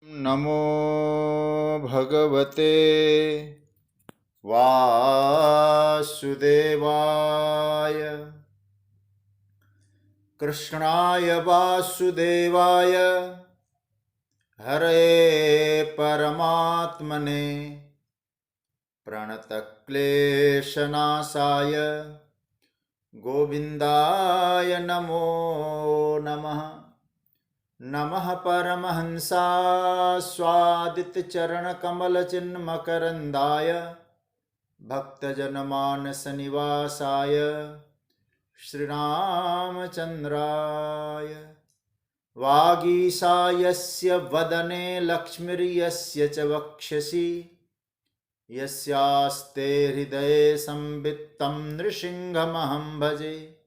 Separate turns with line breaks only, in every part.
नमो भगवते वासुदेवाय कृष्णाय वासुदेवाय हरे परमात्मने प्रणतक्लेशनाशाय गोविन्दाय नमो नमः। नमः परमहंसाय स्वादितचरणकमलचिन्मकरन्दाय भक्तजनमानसनिवासाय श्रीरामचन्द्राय वागीशायस्य वदने लक्ष्मीर्यस्य च वक्षसि यस्यास्ते हृदये संवित्तं नृसिंहमहं भजे।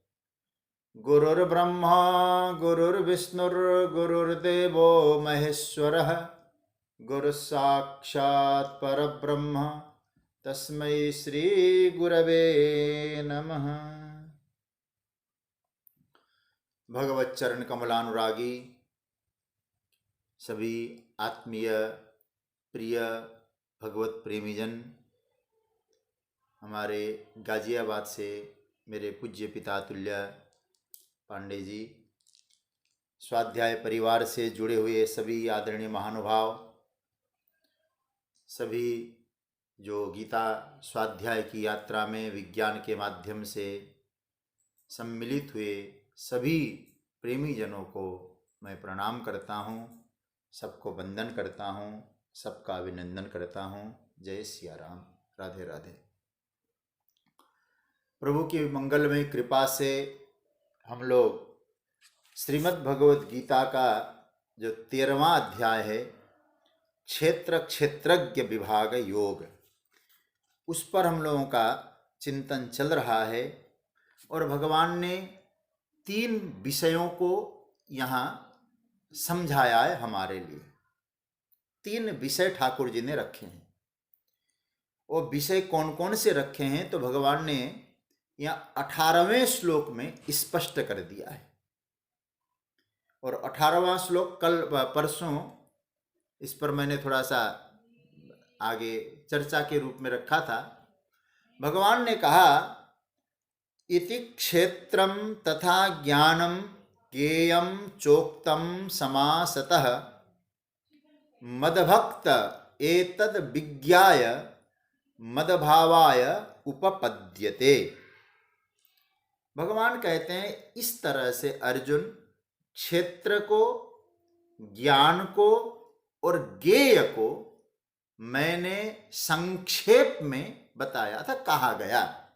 गुरुर्ब्रह्मा गुरुर्विष्णुर्गुरुर्देवो महेश्वरः गुरुसाक्षात् परब्रह्म तस्मै श्री गुरवे नमः। भगवत चरण कमलानुरागी सभी आत्मीय प्रिय भगवत प्रेमीजन, हमारे गाजियाबाद से मेरे पूज्य पिता तुल्य पांडे जी, स्वाध्याय परिवार से जुड़े हुए सभी आदरणीय महानुभाव, सभी जो गीता स्वाध्याय की यात्रा में विज्ञान के माध्यम से सम्मिलित हुए सभी प्रेमी जनों को मैं प्रणाम करता हूँ, सबको वंदन करता हूँ, सबका अभिनंदन करता हूँ। जय सिया राम, राधे राधे। प्रभु की मंगलमय कृपा से हम लोग श्रीमद् भगवत गीता का जो 13वां अध्याय है, क्षेत्र क्षेत्रज्ञ विभाग योग, उस पर हम लोगों का चिंतन चल रहा है। और भगवान ने 3 विषयों को यहाँ समझाया है हमारे लिए। 3 विषय ठाकुर जी ने रखे हैं। वो विषय कौन कौन से रखे हैं तो भगवान ने यहाँ 18वें श्लोक में स्पष्ट कर दिया है। और 18वां श्लोक कल परसों इस पर मैंने थोड़ा सा आगे चर्चा के रूप में रखा था। भगवान ने कहा, इति क्षेत्रम तथा ज्ञानम ज्ञेयम चोक्तम समासतः मदभक्त एतद् विज्ञाय मदभावाय उपपद्यते। भगवान कहते हैं, इस तरह से अर्जुन क्षेत्र को, ज्ञान को और ज्ञेय को मैंने संक्षेप में बताया था, कहा गया।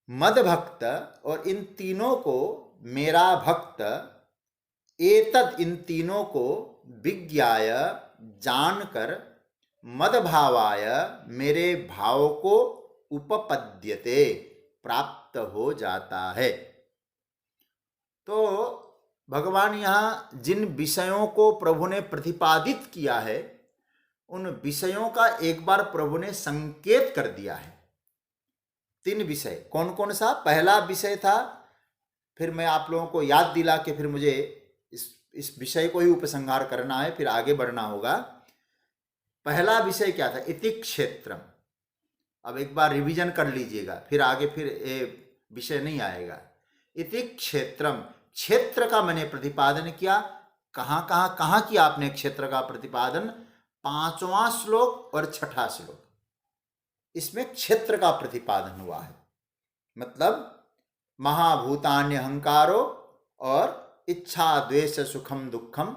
मद भक्त, और इन तीनों को मेरा भक्त, एतद, इन तीनों को विज्ञाय, जानकर, मद भावाय, मेरे भाव को, उपपद्यते, प्राप्त हो जाता है। तो भगवान यहाँ जिन विषयों को प्रभु ने प्रतिपादित किया है, उन विषयों का एक बार प्रभु ने संकेत कर दिया है। 3 विषय कौन कौन सा? पहला विषय था, फिर मैं आप लोगों को याद दिला के फिर मुझे इस विषय को ही उपसंहार करना है, फिर आगे बढ़ना होगा। पहला विषय क्या था? इति क्षेत्रम। अब एक बार रिवीजन कर लीजिएगा, फिर आगे फिर ये विषय नहीं आएगा। इति क्षेत्रम, क्षेत्र का मैंने प्रतिपादन किया। कहाँ किया आपने क्षेत्र का प्रतिपादन? 5वां श्लोक और 6ठा श्लोक, इसमें क्षेत्र का प्रतिपादन हुआ है। मतलब महाभूतान्य अहंकारो और इच्छा द्वेष सुखम दुखम,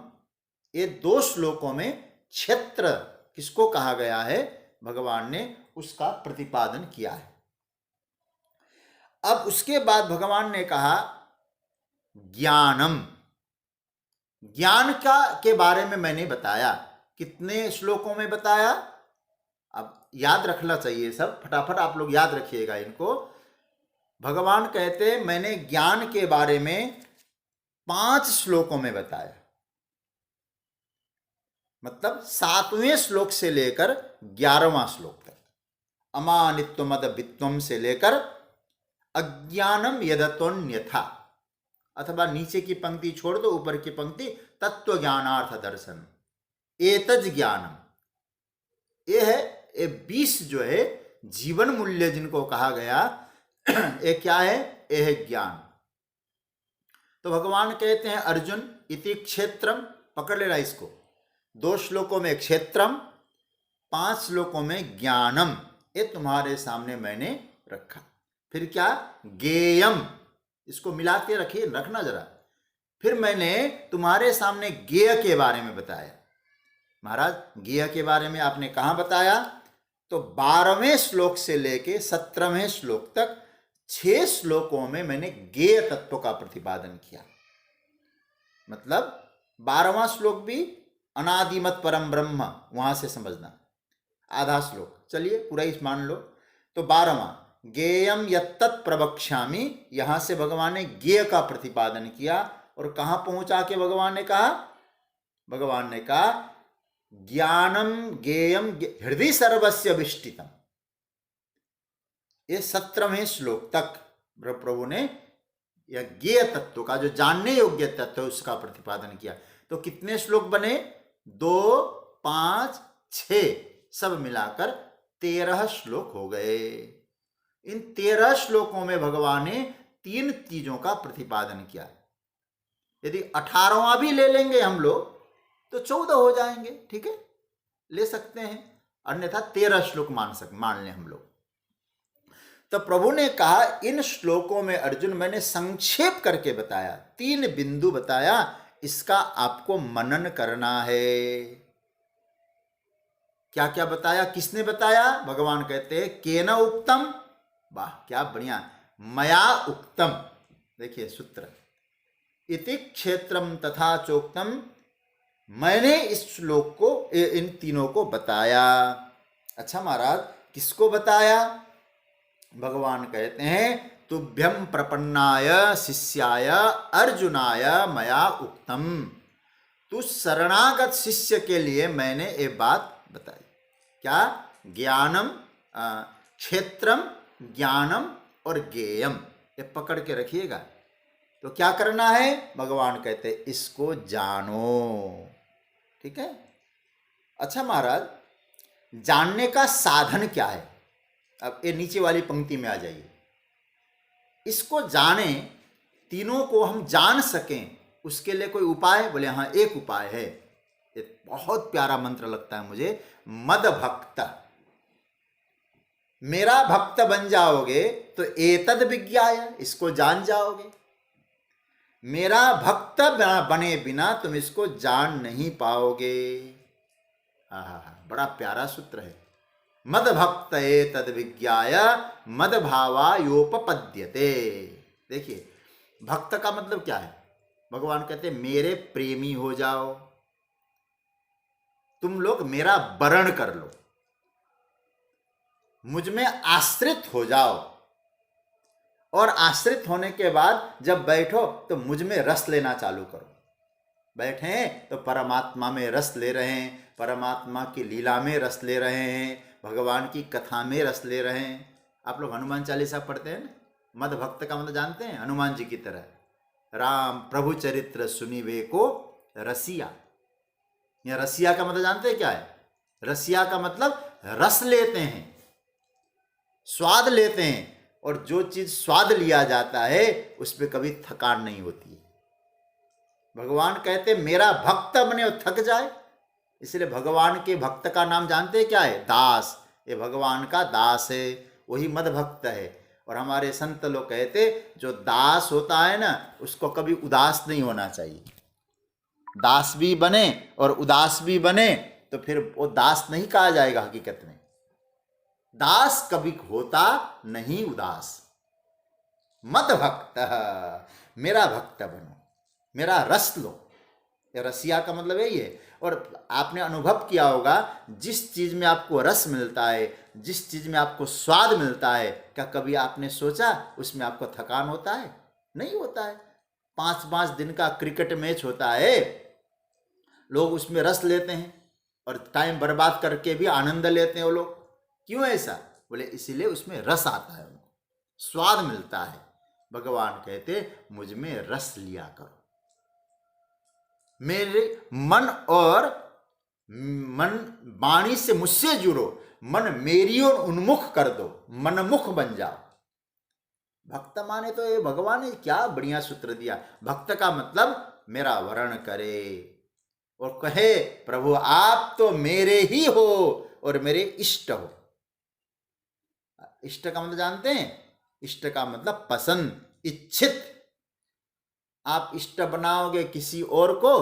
ये 2 श्लोकों में क्षेत्र किसको कहा गया है, भगवान ने उसका प्रतिपादन किया है। अब उसके बाद भगवान ने कहा ज्ञानम, ज्ञान के बारे में मैंने बताया। कितने श्लोकों में बताया? अब याद रखना चाहिए सब, फटाफट आप लोग याद रखिएगा इनको। भगवान कहते हैं, मैंने ज्ञान के बारे में 5 श्लोकों में बताया। मतलब 7वें श्लोक से लेकर 11वां श्लोक तक, अमानित्वमदभित्वम से लेकर अज्ञानम यदतोन्यथा, अथवा नीचे की पंक्ति छोड़ दो, ऊपर की पंक्ति तत्व ज्ञानार्थ दर्शन। एतज ज्ञानम, ये है ये 20 जो है जीवन मूल्य जिनको कहा गया, ये क्या है, ये है ज्ञान। तो भगवान कहते हैं अर्जुन इति क्षेत्रम, पकड़ लेना इसको, 2 श्लोकों में क्षेत्रम, 5 श्लोकों में ज्ञानम, ये तुम्हारे सामने मैंने रखा। फिर क्या, गेयम, इसको मिलाते रखिए, रखना जरा। फिर मैंने तुम्हारे सामने गेय के बारे में बताया। महाराज गेय के बारे में आपने कहाँ बताया, तो 12वें श्लोक से लेके 17वें श्लोक तक 6 श्लोकों में मैंने गेय तत्व का प्रतिपादन किया। मतलब 12वां श्लोक भी अनादिमत परम ब्रह्म, वहां से समझना, आधा श्लोक, चलिए पूरा ही मान लो। तो 12वां गेयम यत्तत् प्रवक्ष्यामि, यहां से भगवान ने गेय का प्रतिपादन किया। और कहां पहुंचा के भगवान ने कहा, भगवान ने कहा ज्ञानम गेयम हृदय सर्वस्य विष्टितम, ये 17वें श्लोक तक प्रभु ने यह गेय तत्व का, जो जानने योग्य तत्व है, उसका प्रतिपादन किया। तो कितने श्लोक बने, 2, 5, 6, सब मिलाकर 13 श्लोक हो गए। इन 13 श्लोकों में भगवान ने 3 चीजों का प्रतिपादन किया। यदि 18वां भी ले लेंगे हम लोग तो 14 हो जाएंगे, ठीक है, ले सकते हैं, अन्यथा 13 श्लोक मान लें हम लोग। तो प्रभु ने कहा इन श्लोकों में अर्जुन मैंने संक्षेप करके बताया, 3 बिंदु बताया, इसका आपको मनन करना है। क्या क्या बताया, किसने बताया, भगवान कहते हैं केन उक्तम, वाह क्या बढ़िया, मया उक्तम, देखिए सूत्र, इति क्षेत्रम तथा चोक्तम, मैंने इस श्लोक को, इन तीनों को बताया। अच्छा महाराज किसको बताया, भगवान कहते हैं तुभ्यम प्रपन्नाय शिष्याय अर्जुनाय मया उक्तम, तू शरणागत शिष्य के लिए मैंने ये बात बताई। क्या, ज्ञानम, क्षेत्रम, ज्ञानम और गेयम, ये पकड़ के रखिएगा। तो क्या करना है, भगवान कहते हैं इसको जानो, ठीक है। अच्छा महाराज जानने का साधन क्या है, अब ये नीचे वाली पंक्ति में आ जाइए। इसको जाने, तीनों को हम जान सकें, उसके लिए कोई उपाय, बोले हाँ एक उपाय है, ये बहुत प्यारा मंत्र लगता है मुझे, मद भक्त, मेरा भक्त बन जाओगे तो एतद विज्ञाय, इसको जान जाओगे। मेरा भक्त बने बिना तुम इसको जान नहीं पाओगे। बड़ा प्यारा सूत्र है, मद भक्त एतद विज्ञाय मद भावायोपपद्यते। देखिए भक्त का मतलब क्या है, भगवान कहते हैं मेरे प्रेमी हो जाओ, तुम लोग मेरा वरण कर लो, मुझ में आश्रित हो जाओ, और आश्रित होने के बाद जब बैठो तो मुझ में रस लेना चालू करो। बैठे तो परमात्मा में रस ले रहे हैं, परमात्मा की लीला में रस ले रहे हैं, भगवान की कथा में रस ले रहे हैं। आप लोग हनुमान चालीसा पढ़ते हैं ना, मद भक्त का मतलब जानते हैं, हनुमान जी की तरह, राम प्रभु चरित्र सुनिवे को रसिया। या रसिया का मतलब जानते हैं क्या है, रसिया का मतलब रस लेते हैं, स्वाद लेते हैं, और जो चीज स्वाद लिया जाता है उस पर कभी थकान नहीं होती है। भगवान कहते मेरा भक्त बने और थक जाए, इसलिए भगवान के भक्त का नाम जानते हैं क्या है, दास। ये भगवान का दास है, वही मद भक्त है। और हमारे संत लोग कहते जो दास होता है ना उसको कभी उदास नहीं होना चाहिए। दास भी बने और उदास भी बने तो फिर वो दास नहीं कहा जाएगा। हकीकत में दास कभी होता नहीं उदास। मद भक्त, मेरा भक्त बनो, मेरा रस लो। ये रसिया का मतलब यही है। और आपने अनुभव किया होगा, जिस चीज में आपको रस मिलता है, जिस चीज में आपको स्वाद मिलता है, क्या कभी आपने सोचा उसमें आपको थकान होता है? नहीं होता है। 5-5 दिन का क्रिकेट मैच होता है, लोग उसमें रस लेते हैं और टाइम बर्बाद करके भी आनंद लेते हैं वो लोग। क्यों ऐसा? बोले इसीलिए उसमें रस आता है, उनको स्वाद मिलता है। भगवान कहते मुझ में रस लिया करो। मेरे मन और मन वाणी से मुझसे जुड़ो, मन मेरी ओर उन्मुख कर दो, मनमुख बन जाओ। भक्त माने तो ये भगवान ने क्या बढ़िया सूत्र दिया। भक्त का मतलब मेरा वरण करे और कहे प्रभु आप तो मेरे ही हो और मेरे इष्ट हो। इष्ट का मतलब जानते हैं? इष्ट का मतलब पसंद, इच्छित। आप इष्ट बनाओगे किसी और को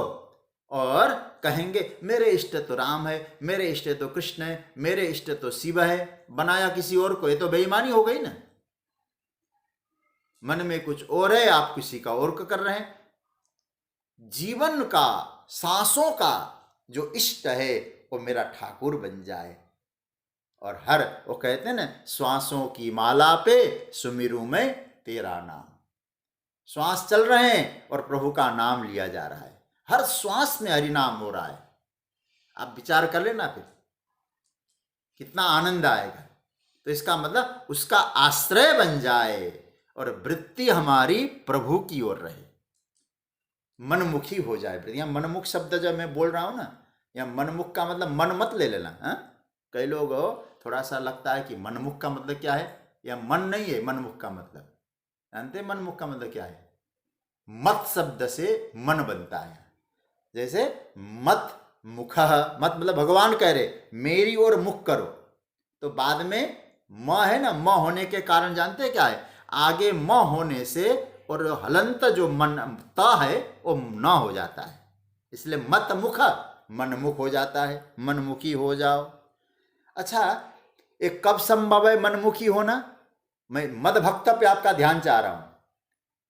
और कहेंगे मेरे इष्ट तो राम है, मेरे इष्ट तो कृष्ण है, मेरे इष्ट तो शिव है, बनाया किसी और को, ये तो बेईमानी हो गई ना। मन में कुछ और है, आप किसी का और कर रहे हैं। जीवन का, सांसों का जो इष्ट है वो मेरा ठाकुर बन जाए। और हर वो कहते हैं ना, श्वासों की माला पे सुमिरू में तेरा नाम। श्वास चल रहे हैं और प्रभु का नाम लिया जा रहा है, हर श्वास में हरि नाम हो रहा है। आप विचार कर लेना फिर कितना आनंद आएगा। तो इसका मतलब उसका आश्रय बन जाए और वृत्ति हमारी प्रभु की ओर रहे, मनमुखी हो जाए। या मनमुख शब्द जब मैं बोल रहा हूं ना, या मनमुख का मतलब मन मत ले लेना। कई लोग थोड़ा सा लगता है कि मनमुख का मतलब क्या है, या मन नहीं है मनमुख का मतलब। जानते हैं मनमुख का मतलब क्या है? मत शब्द से मन बनता है। जैसे मत मुख, मत मतलब भगवान कह रहे मेरी ओर मुख करो, तो बाद में म है ना, म होने के कारण जानते हैं क्या है? आगे म होने से और हलंत जो मन ता है वो न हो जाता है, इसलिए मत मुख मनमुख हो जाता है, मनमुखी हो जाओ। अच्छा, एक कब संभव है मनमुखी होना? मैं मद भक्त पे आपका ध्यान चाह रहा हूं।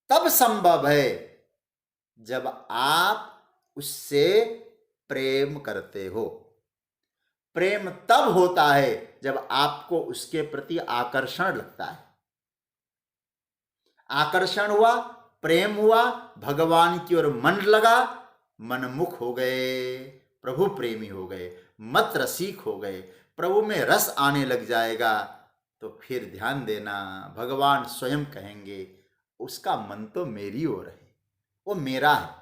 तब संभव है जब आप उससे प्रेम करते हो। प्रेम तब होता है जब आपको उसके प्रति आकर्षण लगता है। आकर्षण हुआ, प्रेम हुआ, भगवान की ओर मन लगा, मनमुख हो गए, प्रभु प्रेमी हो गए, मत रसिक हो गए, प्रभु में रस आने लग जाएगा। तो फिर ध्यान देना, भगवान स्वयं कहेंगे उसका मन तो मेरी ओर है, वो मेरा है।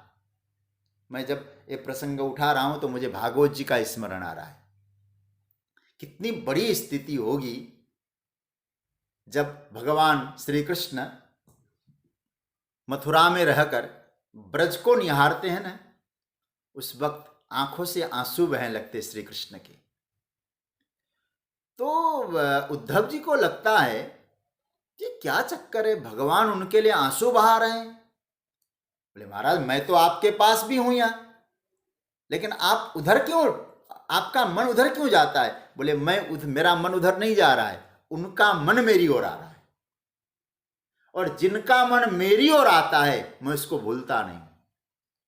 मैं जब ये प्रसंग उठा रहा हूं तो मुझे भागवत जी का स्मरण आ रहा है। कितनी बड़ी स्थिति होगी जब भगवान श्री कृष्ण मथुरा में रहकर ब्रज को निहारते हैं ना, उस वक्त आंखों से आंसू बहने लगते श्री कृष्ण के। तो उद्धव जी को लगता है कि क्या चक्कर है, भगवान उनके लिए आंसू बहा रहे हैं। बोले महाराज मैं तो आपके पास भी हूं यहां, लेकिन आप उधर क्यों, आपका मन उधर क्यों जाता है? बोले मेरा मन उधर नहीं जा रहा है, उनका मन मेरी ओर आ रहा है। और जिनका मन मेरी ओर आता है मैं उसको भूलता नहीं।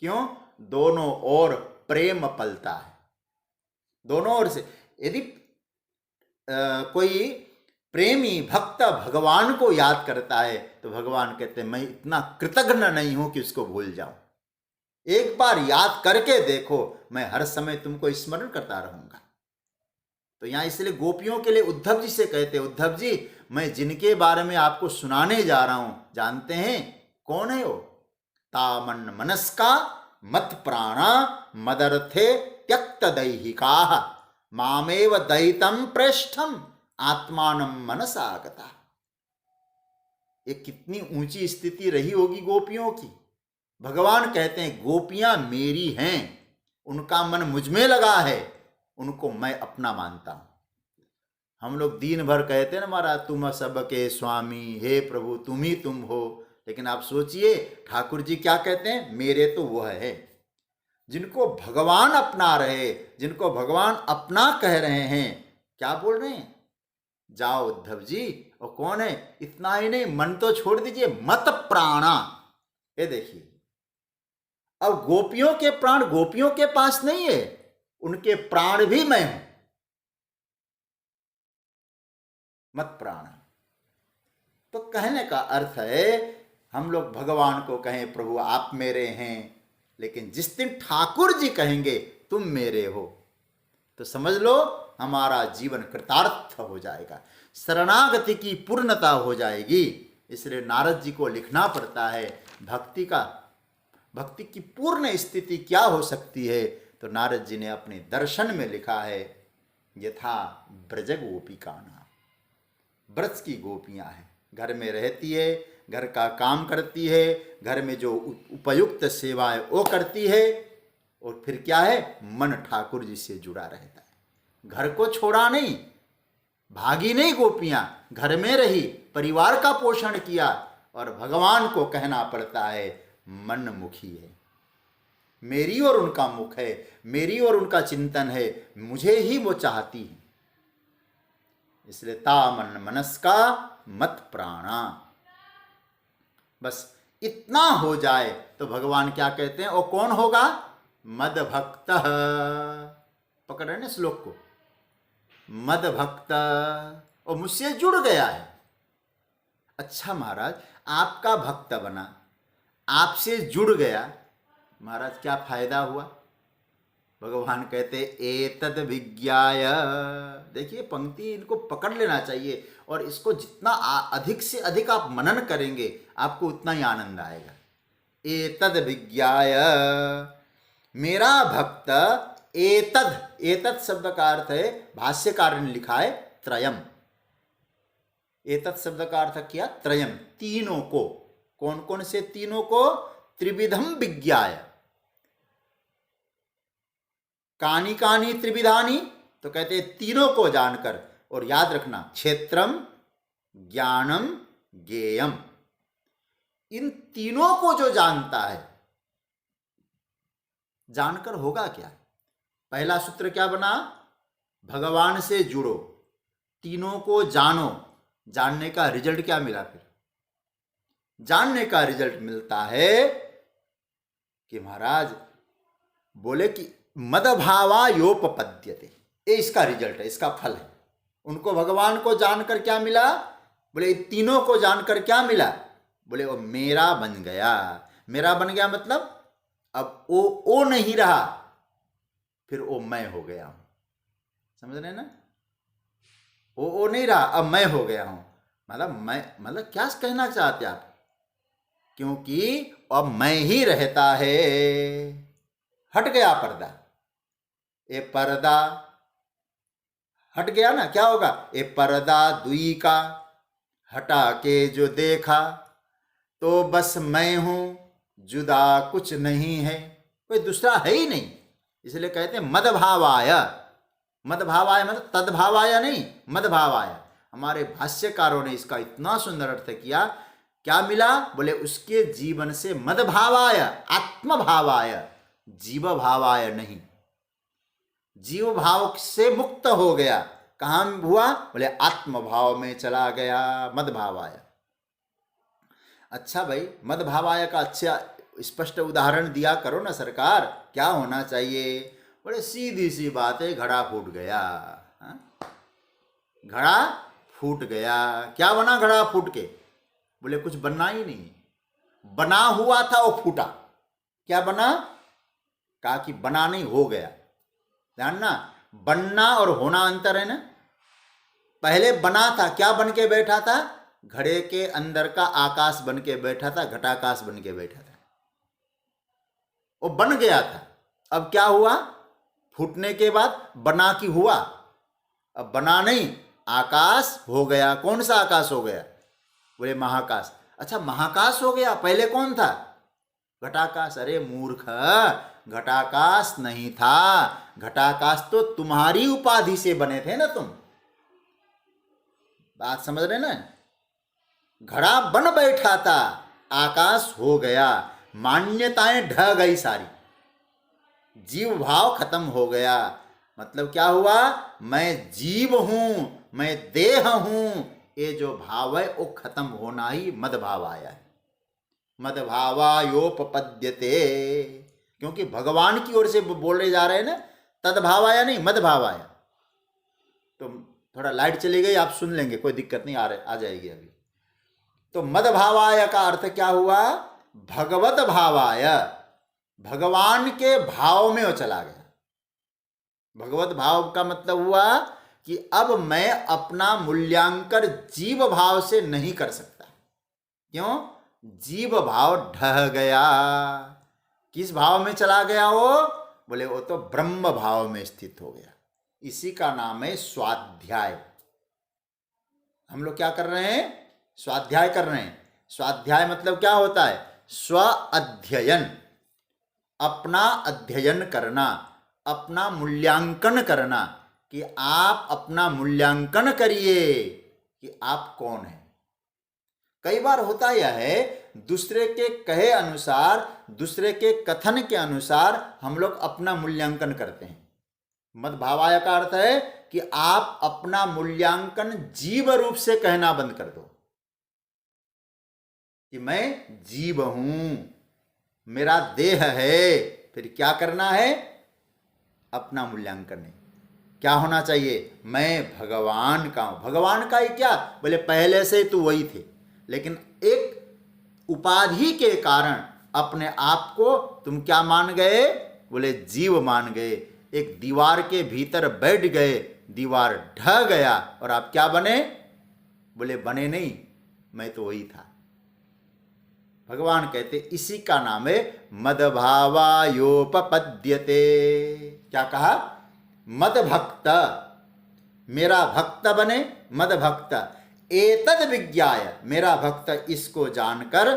क्यों? दोनों ओर प्रेम पलता है, दोनों ओर से। यदि कोई प्रेमी भक्त भगवान को याद करता है तो भगवान कहते हैं मैं इतना कृतज्ञ नहीं हूं कि उसको भूल जाऊं। एक बार याद करके देखो, मैं हर समय तुमको स्मरण करता रहूंगा। तो यहां इसलिए गोपियों के लिए उद्धव जी से कहते हैं, उद्धव जी मैं जिनके बारे में आपको सुनाने जा रहा हूं जानते हैं कौन है वो? तामन मनस्का मत प्राणा मदर्थे त्यक्त दैहिका मामेव दैतम प्रेष्ठम आत्मानम मनसागता। ये कितनी ऊंची स्थिति रही होगी गोपियों की। भगवान कहते हैं गोपियां मेरी हैं, उनका मन मुझ में लगा है, उनको मैं अपना मानता हूं। हम लोग दिन भर कहते हैं ना महाराज तुम सबके स्वामी, हे प्रभु तुम ही तुम हो, लेकिन आप सोचिए ठाकुर जी क्या कहते हैं, मेरे तो वह है। जिनको भगवान अपना रहे, जिनको भगवान अपना कह रहे हैं, क्या बोल रहे हैं? जाओ उद्धव जी, और कौन है? इतना ही नहीं, मन तो छोड़ दीजिए, मत प्राणा। ये देखिए, अब गोपियों के प्राण गोपियों के पास नहीं है, उनके प्राण भी मैं हूं। मत प्राण। तो कहने का अर्थ है हम लोग भगवान को कहें प्रभु आप मेरे हैं, लेकिन जिस दिन ठाकुर जी कहेंगे तुम मेरे हो, तो समझ लो हमारा जीवन कृतार्थ हो जाएगा, शरणागति की पूर्णता हो जाएगी। इसलिए नारद जी को लिखना पड़ता है भक्ति की पूर्ण स्थिति क्या हो सकती है, तो नारद जी ने अपने दर्शन में लिखा है, यथा ब्रज गोपिकाना, ब्रज की गोपियां हैं, घर में रहती है, घर का काम करती है, घर में जो उपयुक्त सेवा है वो करती है, और फिर क्या है, मन ठाकुर जी से जुड़ा रहता है। घर को छोड़ा नहीं, भागी नहीं गोपियां, घर में रही, परिवार का पोषण किया, और भगवान को कहना पड़ता है मनमुखी है, मेरी और उनका मुख है, मेरी और उनका चिंतन है, मुझे ही वो चाहती है। इसलिए ता मन मनस्का मत प्राणा, बस इतना हो जाए तो भगवान क्या कहते हैं, वो कौन होगा, मद भक्त। पकड़ रहे ना श्लोक को, मद भक्त, और मुझसे जुड़ गया है। अच्छा महाराज, आपका भक्त बना, आपसे जुड़ गया, महाराज क्या फायदा हुआ। भगवान कहते एतद विज्ञाय, देखिए पंक्ति इनको पकड़ लेना चाहिए, और इसको जितना अधिक से अधिक आप मनन करेंगे आपको उतना ही आनंद आएगा। एतद विज्ञाय, मेरा भक्त, एतद, एतद शब्द का अर्थ है, भाष्यकार ने लिखा है त्रयम, एतद शब्द का अर्थ किया त्रयम, तीनों को। कौन कौन से तीनों को, त्रिविधम विज्ञाय, कानी कानी त्रिविधानी, तो कहते हैं तीनों को जानकर। और याद रखना, क्षेत्रम ज्ञानम ज्ञेयम, इन तीनों को जो जानता है, जानकर होगा क्या। पहला सूत्र क्या बना, भगवान से जुड़ो, तीनों को जानो, जानने का रिजल्ट क्या मिला, फिर जानने का रिजल्ट मिलता है कि महाराज बोले कि मदभावा योपपद्यते, ये इसका रिजल्ट है, इसका फल है। उनको भगवान को जानकर क्या मिला, बोले तीनों को जानकर क्या मिला, बोले वो मेरा बन गया। मेरा बन गया मतलब अब वो नहीं रहा, फिर वो मैं हो गया हूं, समझ रहे ना, वो नहीं रहा, अब मैं हो गया हूं। मतलब मैं, मतलब क्या कहना चाहते आप, क्योंकि अब मैं ही रहता है, हट गया पर्दा, ये पर्दा हट गया ना, क्या होगा, ये पर्दा दुई का हटा के जो देखा, तो बस मैं हूं, जुदा कुछ नहीं है, कोई दूसरा है ही नहीं। इसलिए कहते हैं मदभावाय, मदभावाय मतलब तद्भावाय नहीं, मदभावाय। हमारे भाष्यकारों ने इसका इतना सुंदर अर्थ किया, क्या मिला, बोले उसके जीवन से मदभावाय, आत्मभावाय, जीव भावाय नहीं, जीव भाव से मुक्त हो गया। कहाँ हुआ, बोले आत्म भाव में चला गया, मदभावाय। अच्छा भाई, मदभावाय का अच्छा स्पष्ट उदाहरण दिया करो ना सरकार, क्या होना चाहिए। बोले सीधी सी बात है, घड़ा फूट गया। हा? घड़ा फूट गया, क्या बना घड़ा फूट के, बोले कुछ बनना ही नहीं, बना हुआ था वो फूटा, क्या बना, कहा कि बना नहीं, हो गया। जानना, बनना और होना अंतर है ना। पहले बना था, क्या बन के बैठा था, घड़े के अंदर का आकाश बन के बैठा था, घटाकाश बन के बैठा था, वो बन गया था। अब क्या हुआ, फूटने के बाद बना की हुआ, अब बना नहीं, आकाश हो गया। कौन सा आकाश हो गया, बोले महाकाश। अच्छा महाकाश हो गया, पहले कौन था, घटाकाश। अरे मूर्ख, घटाकाश नहीं था, घटाकाश तो तुम्हारी उपाधि से बने थे ना तुम, बात समझ रहे ना। घड़ा बन बैठा था, आकाश हो गया, मान्यताएं ढह गई सारी, जीव भाव खत्म हो गया। मतलब क्या हुआ, मैं जीव हूं, मैं देह हूं, ये जो भाव है वो खत्म होना ही मदभाव आया है। मदभावायोपपद्यते, क्योंकि भगवान की ओर से बोले जा रहे हैं ना, तद्भावाया नहीं, मदभावाया। तो थोड़ा लाइट चली गई, आप सुन लेंगे, कोई दिक्कत नहीं, आ जाएगी अभी। तो मदभावाय का अर्थ क्या हुआ, भगवत भावाय, भगवान के भाव में वो चला गया। भगवत भाव का मतलब हुआ कि अब मैं अपना मूल्यांकन जीव भाव से नहीं कर सकता। क्यों, जीव भाव ढह गया। किस भाव में चला गया वो, बोले वो तो ब्रह्म भाव में स्थित हो गया। इसी का नाम है स्वाध्याय। हम लोग क्या कर रहे हैं? स्वाध्याय कर रहे हैं। स्वाध्याय मतलब क्या होता है? स्व अध्ययन, अपना अध्ययन करना, अपना मूल्यांकन करना, कि आप अपना मूल्यांकन करिए कि आप कौन हैं। कई बार होता यह है, दूसरे के कहे अनुसार, दूसरे के कथन के अनुसार हम लोग अपना मूल्यांकन करते हैं। मद्भावाय का अर्थ है कि आप अपना मूल्यांकन जीव रूप से कहना बंद कर दो कि मैं जीव हूं, मेरा देह है। फिर क्या करना है? अपना मूल्यांकन नहीं। क्या होना चाहिए? मैं भगवान का हूं। भगवान का ही क्या? बोले पहले से तो वही थे, लेकिन एक उपाधि के कारण अपने आप को तुम क्या मान गए? बोले जीव मान गए। एक दीवार के भीतर बैठ गए, दीवार ढह गया और आप क्या बने? बोले बने नहीं, मैं तो वही था। भगवान कहते इसी का नाम है मदभावायोपपद्यते। क्या कहा? मद भक्त, मेरा भक्त बने। मद भक्त एतद विज्ञाय, मेरा भक्त इसको जानकर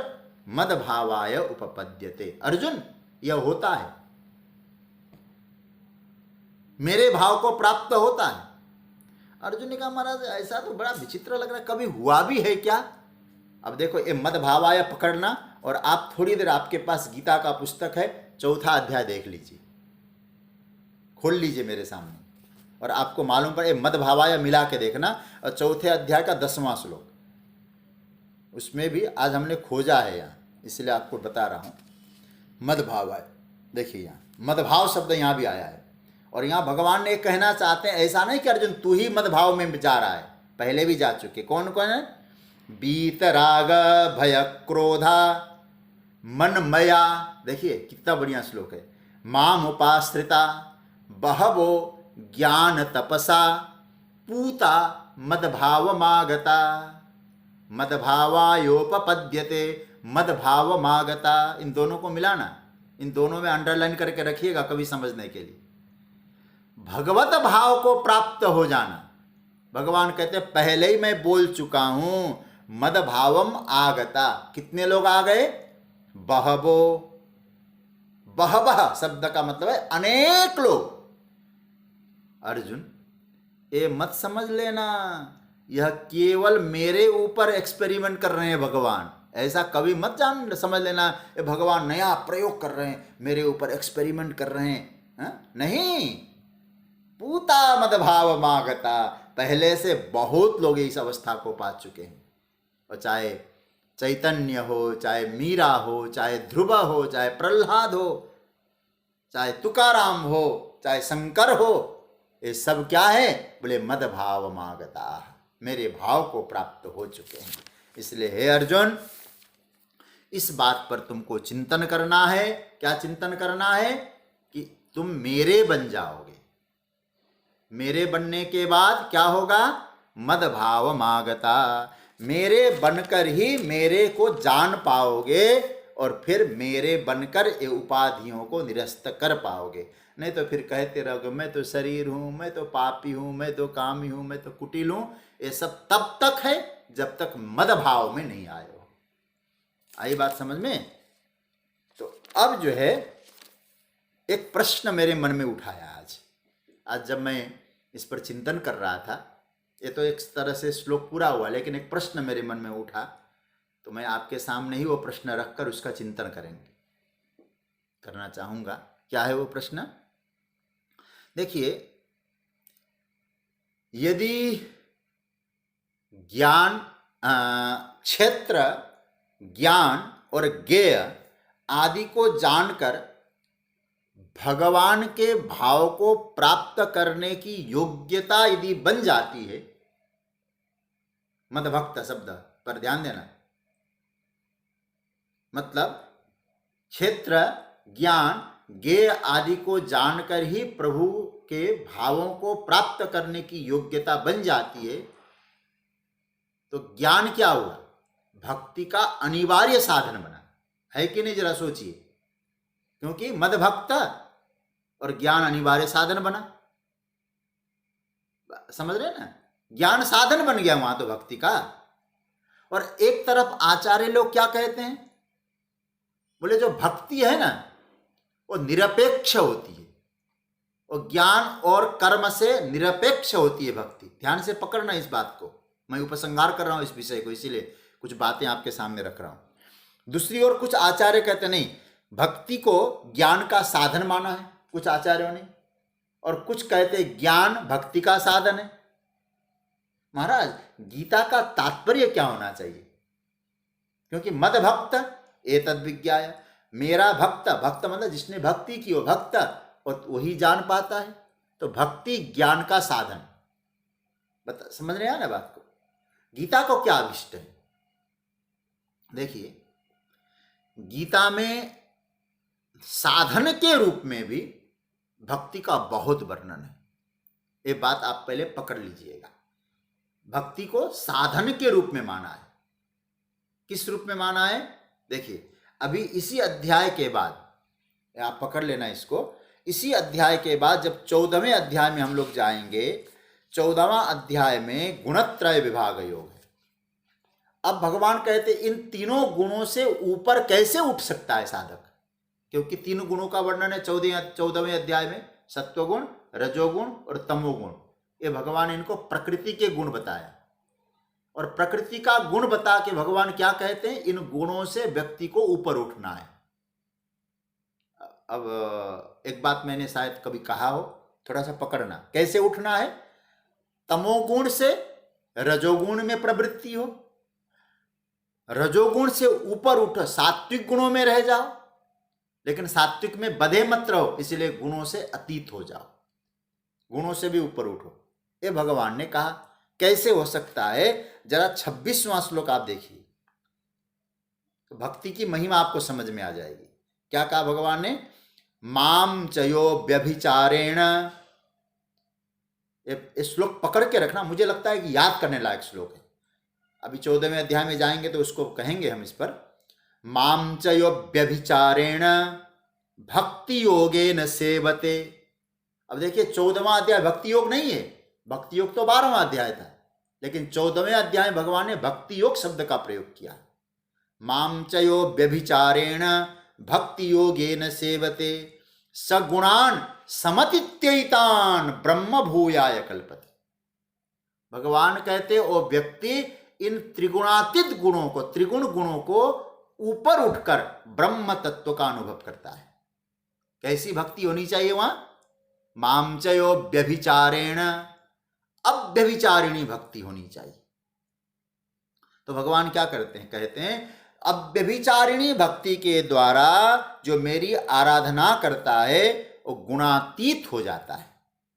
मदभावाय उपपद्यते। अर्जुन, यह होता है, मेरे भाव को प्राप्त होता है। अर्जुन ने कहा महाराज ऐसा तो बड़ा विचित्र लग रहा है, कभी हुआ भी है क्या? अब देखो ये मदभावाय पकड़ना, और आप थोड़ी देर, आपके पास गीता का पुस्तक है, 4था अध्याय देख लीजिए, खोल लीजिए मेरे सामने, और आपको मालूम पड़े मदभावाय मिला के देखना। और 4थे अध्याय का 10वां श्लोक, उसमें भी आज हमने खोजा है यहाँ, इसलिए आपको बता रहा हूँ। मदभावाय, देखिए यहाँ मदभाव शब्द यहाँ भी आया है। और यहाँ भगवान ने कहना चाहते हैं, ऐसा नहीं कि अर्जुन तू ही मदभाव में जा रहा है, पहले भी जा चुके। कौन कौन है? बीतराग भय क्रोधा मनमया, देखिए कितना बढ़िया श्लोक है। माम उपाश्रिता बहवो ज्ञान तपसा पूता मदभावमागता, मदभावायोपपद्यते, मदभावमागता। इन दोनों को मिलाना, इन दोनों में अंडरलाइन करके रखिएगा कभी समझने के लिए। भगवत भाव को प्राप्त हो जाना। भगवान कहते पहले ही मैं बोल चुका हूं, मदभावम आगता। कितने लोग आ गए? बहवो, बहवह शब्द का मतलब है अनेक लोग। अर्जुन ये मत समझ लेना यह केवल मेरे ऊपर एक्सपेरिमेंट कर रहे हैं भगवान, ऐसा कभी मत समझ लेना ये भगवान नया प्रयोग कर रहे हैं, मेरे ऊपर एक्सपेरिमेंट कर रहे हैं। नहीं, पूता मदभाव मागता, पहले से बहुत लोग इस अवस्था को पा चुके हैं। और चाहे चैतन्य हो, चाहे मीरा हो, चाहे ध्रुव हो, चाहे प्रहलाद हो, चाहे तुकाराम हो, चाहे शंकर हो, ये सब क्या है? बोले मदभाव मागता, मेरे भाव को प्राप्त हो चुके हैं। इसलिए हे अर्जुन, इस बात पर तुमको चिंतन करना है। क्या चिंतन करना है? कि तुम मेरे बन जाओगे। मेरे बनने के बाद क्या होगा? मदभाव मागता, मेरे बनकर ही मेरे को जान पाओगे, और फिर मेरे बनकर ये उपाधियों को निरस्त कर पाओगे। नहीं तो फिर कहते रहोगे मैं तो शरीर हूं, मैं तो पापी हूं, मैं तो कामी हूं, मैं तो कुटिल हूं। ये सब तब तक है जब तक मदभाव में नहीं आए हो। आई बात समझ में? तो अब जो है एक प्रश्न मेरे मन में उठाया आज जब मैं इस पर चिंतन कर रहा था। ये तो एक तरह से श्लोक पूरा हुआ, लेकिन एक प्रश्न मेरे मन में उठा, तो मैं आपके सामने ही वो प्रश्न रखकर उसका चिंतन करना चाहूँगा। क्या है वो प्रश्न? देखिए, यदि ज्ञान, क्षेत्र, ज्ञान और ज्ञेय आदि को जानकर भगवान के भाव को प्राप्त करने की योग्यता यदि बन जाती है, मदभक्त शब्द पर ध्यान देना, मतलब क्षेत्र, ज्ञान, ज्ञेय आदि को जानकर ही प्रभु के भावों को प्राप्त करने की योग्यता बन जाती है, तो ज्ञान क्या हुआ? भक्ति का अनिवार्य साधन बना है कि नहीं? जरा सोचिए। क्योंकि मदभक्त और ज्ञान अनिवार्य साधन बना। समझ रहे ना, ज्ञान साधन बन गया वहां तो भक्ति का। और एक तरफ आचार्य लोग क्या कहते हैं, बोले जो भक्ति है ना वो निरपेक्ष होती है, और ज्ञान और कर्म से निरपेक्ष होती है भक्ति। ध्यान से पकड़ना इस बात को, मैं उपसंहार कर रहा हूं इस विषय को, इसीलिए कुछ बातें आपके सामने रख रहा हूं। दूसरी ओर कुछ आचार्य कहते नहीं, भक्ति को ज्ञान का साधन माना है कुछ आचार्यों ने, और कुछ कहते ज्ञान भक्ति का साधन है। महाराज गीता का तात्पर्य क्या होना चाहिए, क्योंकि मद भक्त एतद विज्ञाय, मेरा भक्त, भक्त मतलब जिसने भक्ति की हो भक्त, और वही जान पाता है। तो भक्ति ज्ञान का साधन, बता समझ रहे हैं ना बात को। गीता को क्या अभिष्ट है, देखिए गीता में साधन के रूप में भी भक्ति का बहुत वर्णन है। ये बात आप पहले पकड़ लीजिएगा, भक्ति को साधन के रूप में माना है। किस रूप में माना है, देखिए अभी इसी अध्याय के बाद, आप पकड़ लेना इसको, इसी अध्याय के बाद जब 14वें अध्याय में हम लोग जाएंगे, 14वां अध्याय में गुणत्रय विभाग योग है। अब भगवान कहते इन तीनों गुणों से ऊपर कैसे उठ सकता है साधक, क्योंकि तीन गुणों का वर्णन है 14वें अध्याय में, सत्वगुण, रजोगुण और तमोगुण। ये भगवान ने इनको प्रकृति के गुण बताया, और प्रकृति का गुण बता के भगवान क्या कहते हैं, इन गुणों से व्यक्ति को ऊपर उठना है। अब एक बात मैंने शायद कभी कहा हो, थोड़ा सा पकड़ना, कैसे उठना है। तमोगुण से रजोगुण में प्रवृत्ति हो, रजोगुण से ऊपर उठो, सात्विक गुणों में रह जाओ, लेकिन सात्विक में बधे मत रहो, इसलिए गुणों से अतीत हो जाओ, गुणों से भी ऊपर उठो। ये भगवान ने कहा। कैसे हो सकता है, जरा 26वां श्लोक आप देखिए, तो भक्ति की महिमा आपको समझ में आ जाएगी। क्या कहा भगवान ने, माम चयो व्यभिचारेण। ये श्लोक पकड़ के रखना, मुझे लगता है कि याद करने लायक श्लोक है। अभी 14वें अध्याय में जाएंगे तो उसको कहेंगे हम इस पर। माम चयो व्यभिचारेण भक्ति योगेन सेवते। अब देखिए 14वां अध्याय भक्ति योग नहीं है, भक्ति योग तो 12वां अध्याय था, लेकिन 14वें अध्याय में भगवान ने भक्ति योग शब्द का प्रयोग किया। माम चयो व्यभिचारेण भक्ति योगेन सेवते सगुणान समतित्यैतान ब्रह्म भूयाय कल्पते। भगवान कहते ओ व्यक्ति इन त्रिगुणातीत गुणों को, त्रिगुण गुणों को ऊपर उठकर ब्रह्म तत्व का अनुभव करता है। कैसी भक्ति होनी चाहिए वहां, माम चयो व्यभिचारेण, अव्यभिचारिणी भक्ति होनी चाहिए। तो भगवान क्या करते हैं, कहते हैं अव्यभिचारिणी भक्ति के द्वारा जो मेरी आराधना करता है वो गुणातीत हो जाता है,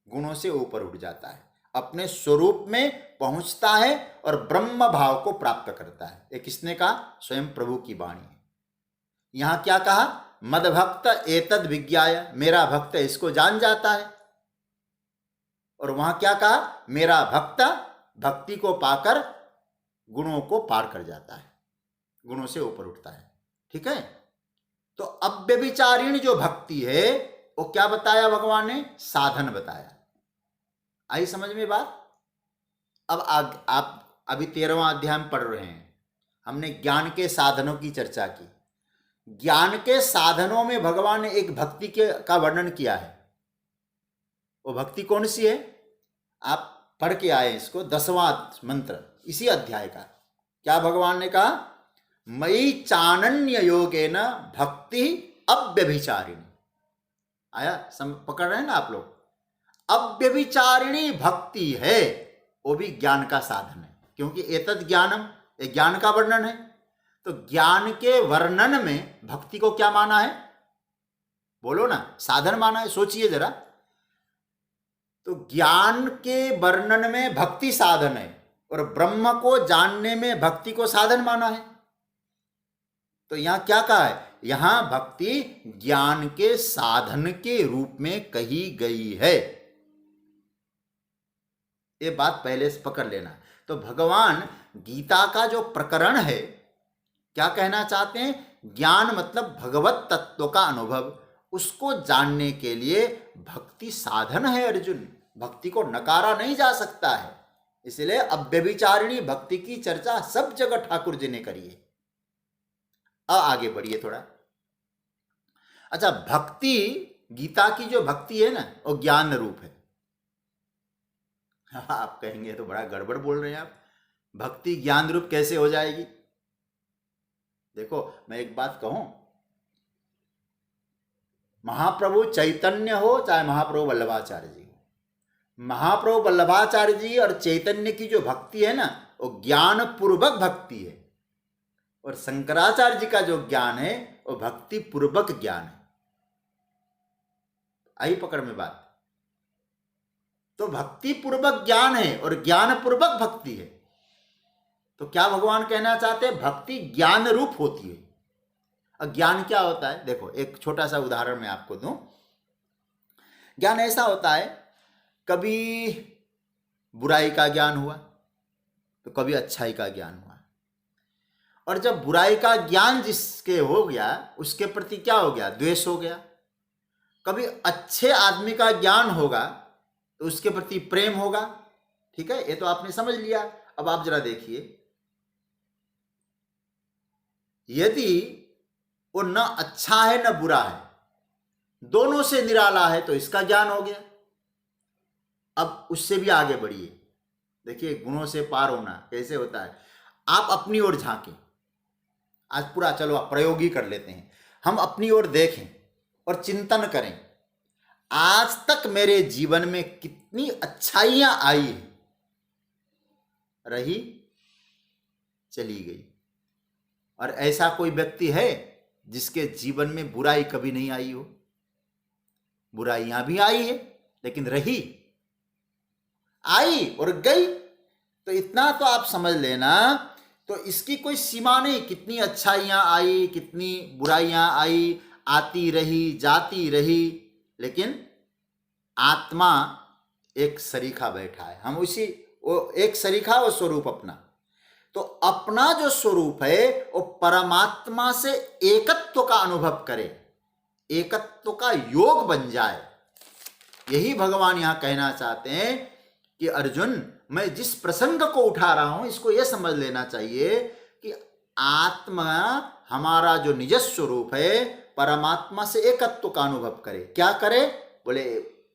गुणों से ऊपर उठ जाता है, अपने स्वरूप में पहुंचता है और ब्रह्म भाव को प्राप्त करता है। ये किसने कहा, स्वयं प्रभु की वाणी है। यहां क्या कहा, मद भक्त एतद विज्ञाय, मेरा भक्त इसको जान जाता है। और वहां क्या कहा, मेरा भक्त भक्ति को पाकर गुणों को पार कर जाता है, गुणों से ऊपर उठता है। ठीक है, तो अव्यभिचारिणी जो भक्ति है वो क्या बताया भगवान ने, साधन बताया। आई समझ में बात। अब आप अभी 13वां अध्याय में पढ़ रहे हैं, हमने ज्ञान के साधनों की चर्चा की। ज्ञान के साधनों में भगवान ने एक भक्ति का वर्णन किया है। वो भक्ति कौन सी है, आप पढ़ के आए इसको, 10वां मंत्र इसी अध्याय का। क्या भगवान ने कहा, मयि चानन्य योगेन भक्ति अव्यभिचारिणी। आया, पकड़ रहे हैं ना आप लोग। अव्यभिचारिणी भक्ति है, वो भी ज्ञान का साधन है, क्योंकि एतद ज्ञानम, ये ज्ञान का वर्णन है। तो ज्ञान के वर्णन में भक्ति को क्या माना है, बोलो ना, साधन माना है। सोचिए जरा, तो ज्ञान के वर्णन में भक्ति साधन है और ब्रह्म को जानने में भक्ति को साधन माना है। तो यहां क्या कहा है, यहां भक्ति ज्ञान के साधन के रूप में कही गई है। ये बात पहले से पकड़ लेना। तो भगवान गीता का जो प्रकरण है, क्या कहना चाहते हैं, ज्ञान मतलब भगवत तत्व का अनुभव, उसको जानने के लिए भक्ति साधन है अर्जुन, भक्ति को नकारा नहीं जा सकता है। इसलिए अव्यभिचारिणी भक्ति की चर्चा सब जगह ठाकुर जी ने करी है। आगे बढ़िए थोड़ा। अच्छा, भक्ति, गीता की जो भक्ति है ना, वो ज्ञान रूप है। आप कहेंगे तो बड़ा गड़बड़ बोल रहे हैं आप, भक्ति ज्ञान रूप कैसे हो जाएगी? देखो, मैं एक बात कहूं, महाप्रभु चैतन्य हो चाहे महाप्रभु वल्लभाचार्य जी हो, महाप्रभु वल्लभाचार्य जी और चैतन्य की जो भक्ति है ना, वो ज्ञान पूर्वक भक्ति है, और शंकराचार्य जी का जो ज्ञान है वो भक्ति पूर्वक ज्ञान है। आई पकड़ में बात? तो भक्ति पूर्वक ज्ञान है और ज्ञान पूर्वक भक्ति है। तो क्या भगवान कहना चाहते हैं? भक्ति ज्ञान रूप होती है। अब ज्ञान क्या होता है? देखो, एक छोटा सा उदाहरण मैं आपको दूं। ज्ञान ऐसा होता है, कभी बुराई का ज्ञान हुआ तो कभी अच्छाई का ज्ञान हुआ, और जब बुराई का ज्ञान जिसके हो गया उसके प्रति क्या हो गया? द्वेष हो गया। कभी अच्छे आदमी का ज्ञान होगा तो उसके प्रति प्रेम होगा। ठीक है, ये तो आपने समझ लिया। अब आप जरा देखिए, यदि वो न अच्छा है न बुरा है, दोनों से निराला है, तो इसका ज्ञान हो गया। अब उससे भी आगे बढ़िए, देखिए गुणों से पार होना कैसे होता है। आप अपनी ओर झांकें, आज पूरा, चलो आप प्रयोग ही कर लेते हैं, हम अपनी ओर देखें और चिंतन करें, आज तक मेरे जीवन में कितनी अच्छाइयां आई हैं, रही, चली गई। और ऐसा कोई व्यक्ति है जिसके जीवन में बुराई कभी नहीं आई हो? बुराइयां भी आई है लेकिन रही, आई और गई। तो इतना तो आप समझ लेना, तो इसकी कोई सीमा नहीं, कितनी अच्छाइयां आई, कितनी बुराइयां आई, आती रही, जाती रही, लेकिन आत्मा एक सरीखा बैठा है। हम उसी, वो एक सरीखा, वो स्वरूप अपना, तो अपना जो स्वरूप है वो परमात्मा से एकत्व का अनुभव करे, एकत्व का योग बन जाए। यही भगवान यहां कहना चाहते हैं कि अर्जुन, मैं जिस प्रसंग को उठा रहा हूं इसको यह समझ लेना चाहिए कि आत्मा, हमारा जो निज स्वरूप है, परमात्मा से एकत्व का अनुभव करे। क्या करे? बोले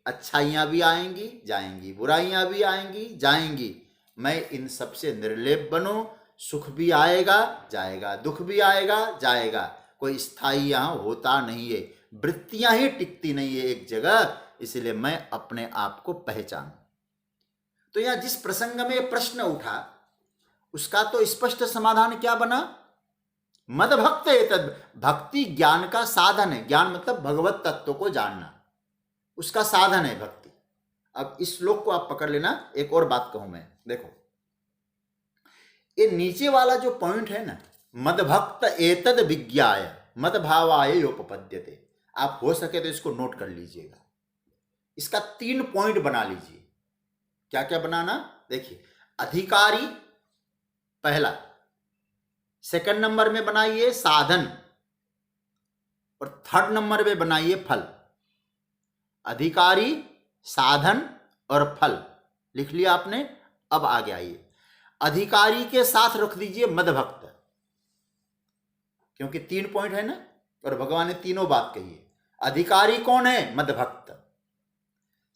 अच्छाइयां भी आएंगी जाएंगी, बुराइयां भी आएंगी जाएंगी, मैं इन सब से निर्लेप बनूं, सुख भी आएगा जाएगा, दुख भी आएगा जाएगा, कोई स्थायी यहां होता नहीं है, वृत्तियां ही टिकती नहीं है एक जगह, इसलिए मैं अपने आप को पहचानूं। तो यहां जिस प्रसंग में प्रश्न उठा उसका तो स्पष्ट समाधान क्या बना? मद भक्त एतद, भक्ति ज्ञान का साधन है। ज्ञान मतलब भगवत तत्व को जानना, उसका साधन है भक्ति। अब इस श्लोक को आप पकड़ लेना। एक और बात कहूं मैं, देखो ये नीचे वाला जो पॉइंट है ना, मद भक्त एतद विज्ञाय मद भावाय योपपद्यते, आप हो सके तो इसको नोट कर लीजिएगा। इसका 3 पॉइंट बना लीजिए। क्या क्या बनाना? देखिए, अधिकारी पहला, सेकंड नंबर में बनाइए साधन, और थर्ड नंबर में बनाइए फल। अधिकारी, साधन और फल लिख लिया आपने। अब आगे आइए, अधिकारी के साथ रख दीजिए मदभक्त, क्योंकि 3 पॉइंट है ना, और भगवान ने तीनों बात कही है। अधिकारी कौन है? मदभक्त।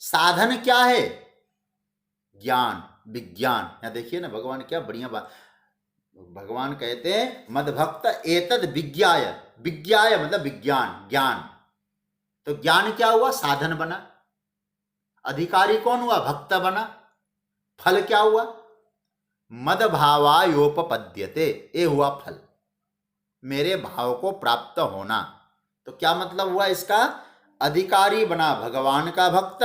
साधन क्या है? ज्ञान, विज्ञान। यहां देखिए ना, भगवान क्या बढ़िया बात, भगवान कहते हैं मदभक्त एतद विज्ञाय, विज्ञाय मतलब विज्ञान, ज्ञान। तो ज्ञान क्या हुआ? साधन बना। अधिकारी कौन हुआ? भक्त बना। फल क्या हुआ? मद भावायोपपद्यते, ये हुआ फल, मेरे भाव को प्राप्त होना। तो क्या मतलब हुआ इसका? अधिकारी बना भगवान का भक्त,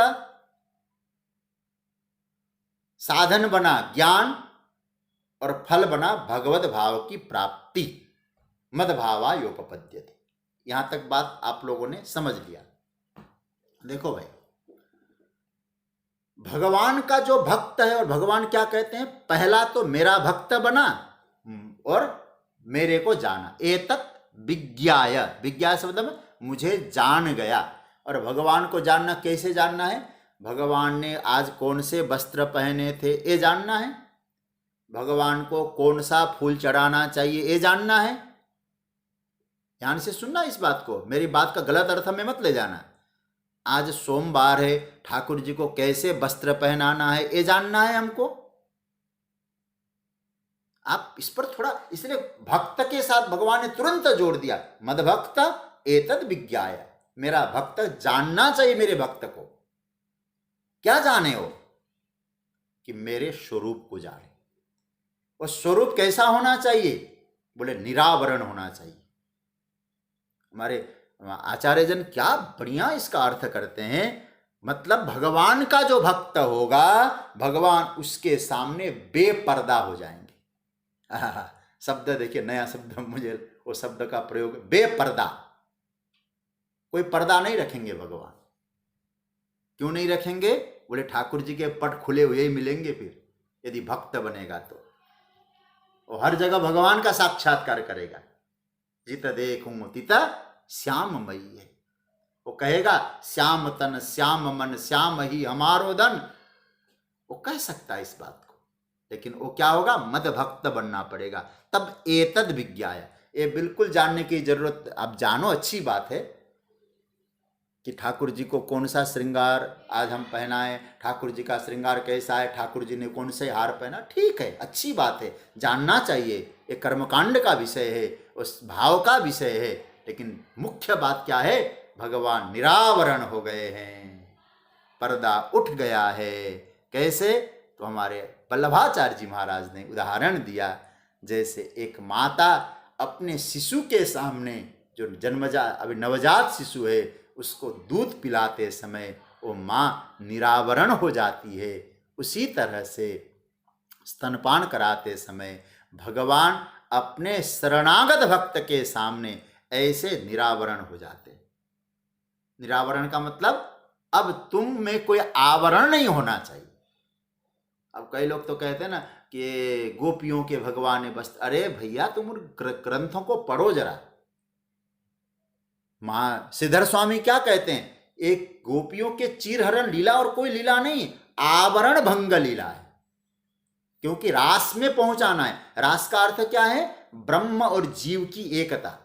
साधन बना ज्ञान, और फल बना भगवत भाव की प्राप्ति। मद भावायोपपद्यते। यहां तक बात आप लोगों ने समझ लिया। देखो भाई, भगवान का जो भक्त है, और भगवान क्या कहते हैं? पहला तो मेरा भक्त बना और मेरे को जाना। एतत् विज्ञाय, विज्ञाय शब्द में मुझे जान गया। और भगवान को जानना कैसे जानना है? भगवान ने आज कौन से वस्त्र पहने थे ये जानना है, भगवान को कौन सा फूल चढ़ाना चाहिए ये जानना है। ध्यान से सुनना इस बात को, मेरी बात का गलत अर्थ में मत ले जाना। आज सोमवार है, ठाकुर जी को कैसे वस्त्र पहनाना है ये जानना है हमको। आप इस पर थोड़ा, इसलिए भक्त के साथ भगवान ने तुरंत जोड़ दिया, मद भक्त एतद विज्ञाय, मेरा भक्त जानना चाहिए मेरे भक्त को। क्या जाने हो? कि मेरे स्वरूप को जाने। और स्वरूप कैसा होना चाहिए? बोले निरावरण होना चाहिए। हमारे आचार्य जन क्या बढ़िया इसका अर्थ करते हैं, मतलब भगवान का जो भक्त होगा भगवान उसके सामने बेपर्दा हो जाएंगे। शब्द देखिए, नया शब्द मुझे, वो शब्द का प्रयोग, बेपर्दा। कोई पर्दा नहीं रखेंगे भगवान। क्यों नहीं रखेंगे? बोले ठाकुर जी के पट खुले हुए ही मिलेंगे फिर, यदि भक्त बनेगा तो। वो हर जगह भगवान का साक्षात्कार करेगा। जित देखूं तित श्याम मई है, वो कहेगा श्याम तन श्याम मन श्याम ही हमारो धन। वो कह सकता है इस बात को, लेकिन वो क्या होगा? मद भक्त बनना पड़ेगा। तब एतद विज्ञाय, ये बिल्कुल जानने की जरूरत, आप जानो, अच्छी बात है कि ठाकुर जी को कौन सा श्रृंगार आज हम पहनाएं, ठाकुर जी का श्रृंगार कैसा है, ठाकुर जी ने कौन से हार पहना, ठीक है, अच्छी बात है, जानना चाहिए। ये कर्मकांड का विषय है, उस भाव का विषय है। लेकिन मुख्य बात क्या है? भगवान निरावरण हो गए हैं, पर्दा उठ गया है। कैसे? तो हमारे वल्लभाचार्य जी महाराज ने उदाहरण दिया, जैसे एक माता अपने शिशु के सामने, जो जन्मजात अभी नवजात शिशु है, उसको दूध पिलाते समय वो माँ निरावरण हो जाती है, उसी तरह से स्तनपान कराते समय भगवान अपने शरणागत भक्त के सामने ऐसे निरावरण हो जाते। निरावरण का मतलब अब तुम में कोई आवरण नहीं होना चाहिए। अब कई लोग तो कहते हैं ना कि गोपियों के भगवान ने बस, अरे भैया तुम उन ग्रंथों को पढ़ो जरा। श्रीधर स्वामी क्या कहते हैं? एक गोपियों के चीरहरण लीला और कोई लीला नहीं, आवरण भंग लीला है। क्योंकि रास में पहुंचाना है। रास का अर्थ क्या है? ब्रह्म और जीव की एकता।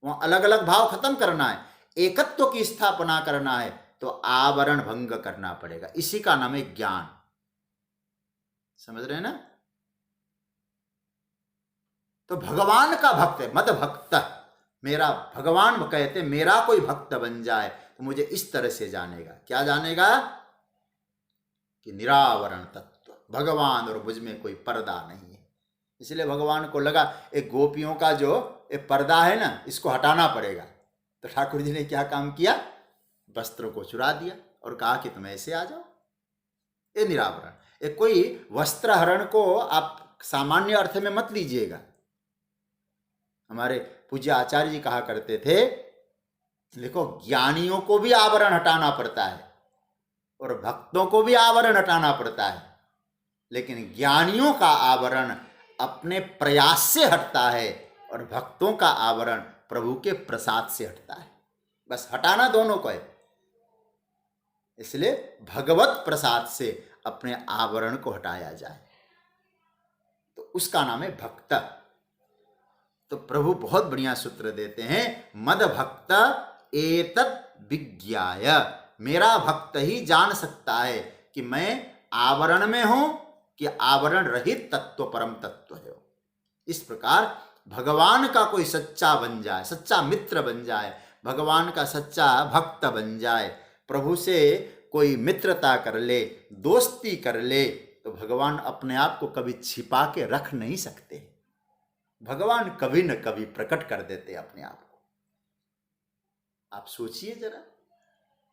वहां अलग अलग भाव खत्म करना है, एकत्व की स्थापना करना है, तो आवरण भंग करना पड़ेगा। इसी का नाम है ज्ञान। समझ रहे हैं ना? तो भगवान का भक्त है, मद भक्त, मेरा भगवान कहते मेरा कोई भक्त बन जाए तो मुझे इस तरह से जानेगा। क्या जानेगा? कि निरावरण तत्व, भगवान और मुझ में कोई पर्दा नहीं है। इसलिए भगवान को लगा एक गोपियों का जो एक पर्दा है ना, इसको हटाना पड़ेगा। तो ठाकुर जी ने क्या काम किया? वस्त्रों को चुरा दिया और कहा कि तुम ऐसे आ जाओ। ये निरावरण। एक कोई वस्त्र हरण को आप सामान्य अर्थ में मत लीजिएगा। हमारे पूज्य आचार्य जी कहा करते थे, देखो ज्ञानियों को भी आवरण हटाना पड़ता है और भक्तों को भी आवरण हटाना पड़ता है, लेकिन ज्ञानियों का आवरण अपने प्रयास से हटता है और भक्तों का आवरण प्रभु के प्रसाद से हटता है। बस हटाना दोनों को है। इसलिए भगवत प्रसाद से अपने आवरण को हटाया जाए तो उसका नाम है भक्त। तो प्रभु बहुत बढ़िया सूत्र देते हैं, मद भक्त एतत् विज्ञाय, मेरा भक्त ही जान सकता है कि मैं आवरण में हूं कि आवरण रहित तत्व परम तत्व है। इस प्रकार भगवान का कोई सच्चा बन जाए, सच्चा मित्र बन जाए, भगवान का सच्चा भक्त बन जाए, प्रभु से कोई मित्रता कर ले, दोस्ती कर ले, तो भगवान अपने आप को कभी छिपा के रख नहीं सकते। भगवान कभी न कभी प्रकट कर देते अपने आप को। आप सोचिए जरा,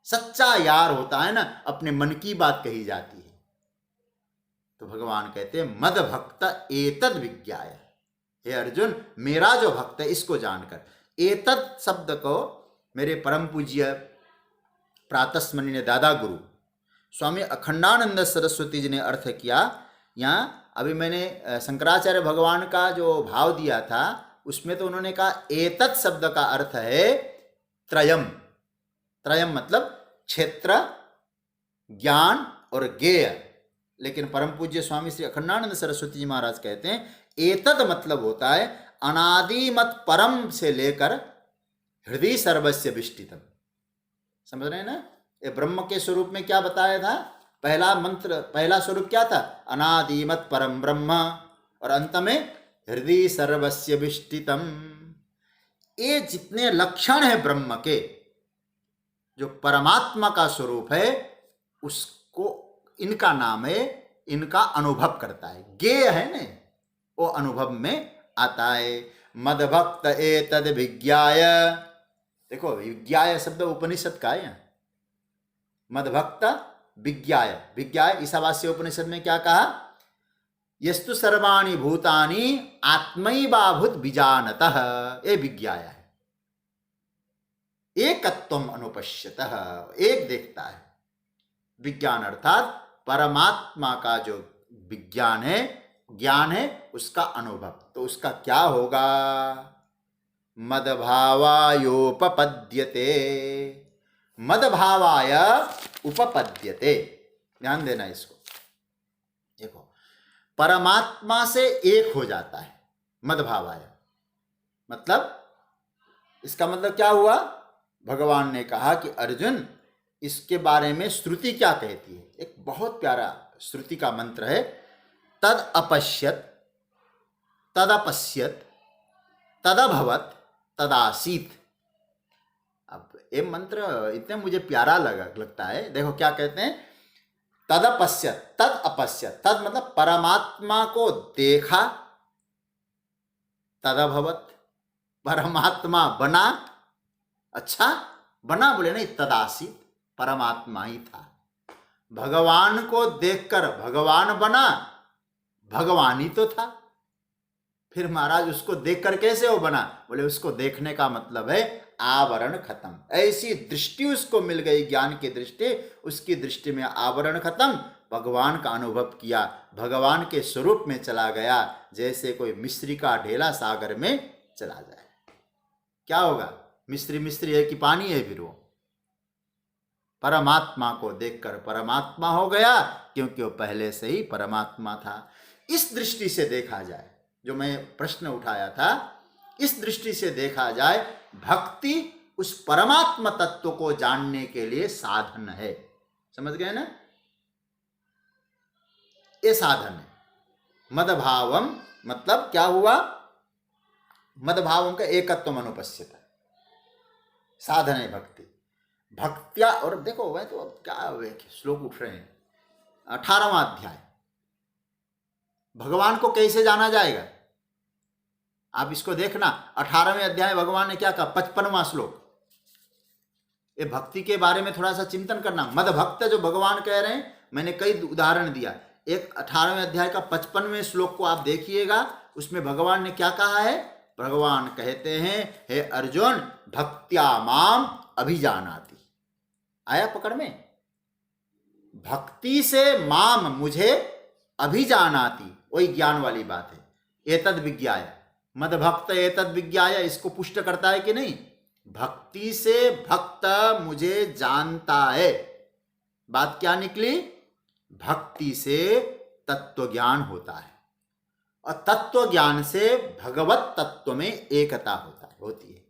सच्चा यार होता है ना, अपने मन की बात कही जाती है। तो भगवान कहते हैं मद भक्त एतद विज्ञाय, हे अर्जुन मेरा जो भक्त है इसको जानकर। एतद शब्द को मेरे परम पूज्य प्रातस्मरणीय दादा गुरु स्वामी अखंडानंद सरस्वती जी ने अर्थ किया। यहाँ अभी मैंने शंकराचार्य भगवान का जो भाव दिया था उसमें तो उन्होंने कहा एतत् शब्द का अर्थ है त्रयम, त्रयम मतलब क्षेत्र, ज्ञान और ज्ञेय। लेकिन परम पूज्य स्वामी श्री अखंडानंद सरस्वती जी महाराज कहते हैं एतद मतलब होता है अनादिमत परम से लेकर हृदय सर्वस्य विष्टितम। समझ रहे हैं ना? ये ब्रह्म के स्वरूप में क्या बताया था? पहला मंत्र, पहला स्वरूप क्या था? अनादिमत परम ब्रह्म, और अंत में हृदय सर्वस्य विष्टितम। ये जितने लक्षण है ब्रह्म के, जो परमात्मा का स्वरूप है, उसको इनका नाम है, इनका अनुभव करता है। ज्ञेय है ना, वो अनुभव में आता है। मदभक्त एतद विज्ञाय, देखो विज्ञाय शब्द उपनिषद का है। मदभक्त विज्ञाय, विज्ञाय ईशावास्य उपनिषद में क्या कहा? यस्तु सर्वाणि भूतानि आत्मैवाभूत बीजानतः, ये विज्ञाय है। एकत्वम अनुपश्यतः, एक देखता है। विज्ञान अर्थात परमात्मा का जो विज्ञान है, ज्ञान है, उसका अनुभव। तो उसका क्या होगा? मदभावायोपपद्यते, मदभावाय उपपद्यते। ध्यान देना इसको। देखो, परमात्मा से एक हो जाता है मदभावाय, मतलब इसका मतलब क्या हुआ? भगवान ने कहा कि अर्जुन, इसके बारे में श्रुति क्या कहती है? एक बहुत प्यारा श्रुति का मंत्र है, तद अपश्यत तदपश्यत तदभवत तदासीत। अब ये मंत्र इतने मुझे प्यारा लगता है। देखो क्या कहते हैं, तदपश्यत तद अपश्यत, तद मतलब परमात्मा को देखा, तदभवत परमात्मा बना, अच्छा बना बोले नहीं, तदासीत परमात्मा ही था। भगवान को देखकर भगवान बना, भगवान ही तो था। फिर महाराज उसको देखकर कैसे वो बना? बोले उसको देखने का मतलब है आवरण खत्म। ऐसी दृष्टि उसको मिल गई, ज्ञान की दृष्टि, उसकी दृष्टि में आवरण खत्म, भगवान का अनुभव किया, भगवान के स्वरूप में चला गया। जैसे कोई मिस्री का ढेला सागर में चला जाए, क्या होगा? मिस्री मिस्री है कि पानी है? फिर वो परमात्मा को देखकर परमात्मा हो गया, क्योंकि वो पहले से ही परमात्मा था। इस दृष्टि से देखा जाए, जो मैं प्रश्न उठाया था, इस दृष्टि से देखा जाए, भक्ति उस परमात्मा तत्व को जानने के लिए साधन है। समझ गए ना? ये साधन है। मदभावम मतलब क्या हुआ? मदभावम का एकत्व अनुपस्थित है, साधन है भक्ति। भक्त्या, और देखो वह तो क्या श्लोक उठ रहे हैं, 18वां अध्याय। भगवान को कैसे जाना जाएगा? आप इसको देखना, 18वें अध्याय भगवान ने क्या कहा? 55वां श्लोक। ये भक्ति के बारे में थोड़ा सा चिंतन करना। मद भक्त जो भगवान कह रहे हैं, मैंने कई उदाहरण दिया। एक 18वें अध्याय का 55वें श्लोक को आप देखिएगा, उसमें भगवान ने क्या कहा है? भगवान कहते हैं, हे अर्जुन, भक्त्या माम अभिजानाति। आया पकड़ में? भक्ति से माम, मुझे, अभिजानाति, वही ज्ञान वाली बात है। एतद विज्ञाय, मद भक्त एतद विज्ञाय, इसको पुष्ट करता है कि नहीं? भक्ति से भक्त मुझे जानता है। बात क्या निकली? भक्ति से तत्व ज्ञान होता है, और तत्व ज्ञान से भगवत तत्व में एकता होती है।